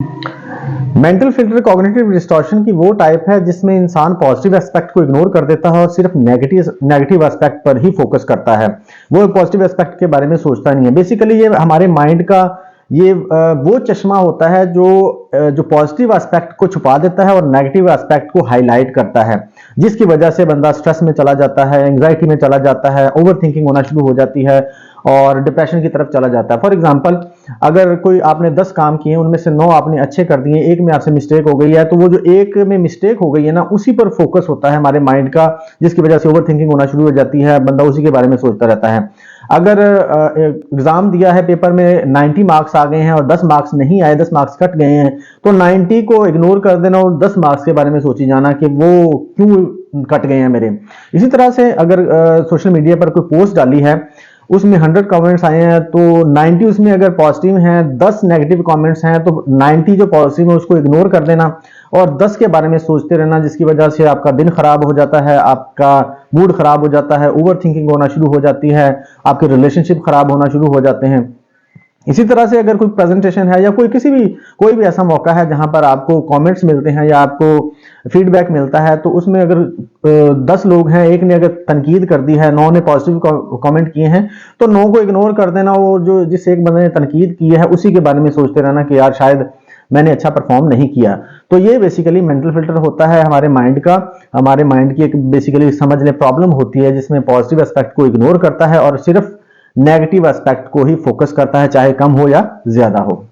Mental filter cognitive distortion की वो type है जिसमें इंसान पॉजिटिव एस्पेक्ट को इग्नोर कर देता है और सिर्फ नेगेटिव एस्पेक्ट पर ही फोकस करता है। वो पॉजिटिव एस्पेक्ट के बारे में सोचता नहीं है। बेसिकली ये हमारे माइंड का ये वो चश्मा होता है जो पॉजिटिव एस्पेक्ट को छुपा देता है और नेगेटिव एस्पेक्ट को हाईलाइट करता है, जिसकी वजह से बंदा स्ट्रेस में चला जाता है, एंग्जाइटी में चला जाता है, ओवर थिंकिंग होना शुरू हो जाती है और डिप्रेशन की तरफ चला जाता है। फॉर एग्जाम्पल, अगर कोई आपने 10 काम किए, उनमें से 9 आपने अच्छे कर दिए, एक में आपसे मिस्टेक हो गई है, तो वो जो एक में मिस्टेक हो गई है ना, उसी पर फोकस होता है हमारे माइंड का, जिसकी वजह से ओवर थिंकिंग होना शुरू हो जाती है, बंदा उसी के बारे में सोचता रहता है। अगर एग्जाम दिया है, पेपर में 90 मार्क्स आ गए हैं और 10 मार्क्स नहीं आए, 10 मार्क्स कट गए हैं, तो 90 को इग्नोर कर देना और 10 मार्क्स के बारे में सोची जाना कि वो क्यों कट गए हैं मेरे। इसी तरह से अगर सोशल मीडिया पर कोई पोस्ट डाली है, उसमें 100 कमेंट्स आए हैं, तो 90 उसमें अगर पॉजिटिव हैं, 10 नेगेटिव कमेंट्स हैं, तो 90 जो पॉजिटिव है उसको इग्नोर कर देना और 10 के बारे में सोचते रहना, जिसकी वजह से आपका दिन खराब हो जाता है, आपका मूड खराब हो जाता है, ओवर थिंकिंग होना शुरू हो जाती है, आपके रिलेशनशिप खराब होना शुरू हो जाते हैं। इसी तरह से अगर कोई प्रेजेंटेशन है या कोई भी ऐसा मौका है जहां पर आपको कमेंट्स मिलते हैं या आपको फीडबैक मिलता है, तो उसमें अगर 10 लोग हैं, एक ने अगर तनकीद कर दी है, 9 ने पॉजिटिव कमेंट किए हैं, तो 9 को इग्नोर कर देना और जो जिस एक बंदे ने तनकीद की है उसी के बारे में सोचते रहना कि यार शायद मैंने अच्छा परफॉर्म नहीं किया। तो ये बेसिकली मेंटल फिल्टर होता है हमारे माइंड का। हमारे माइंड की एक बेसिकली समझ लें प्रॉब्लम होती है जिसमें पॉजिटिव एस्पेक्ट को इग्नोर करता है और सिर्फ नेगेटिव एस्पेक्ट को ही फोकस करता है, चाहे कम हो या ज्यादा हो।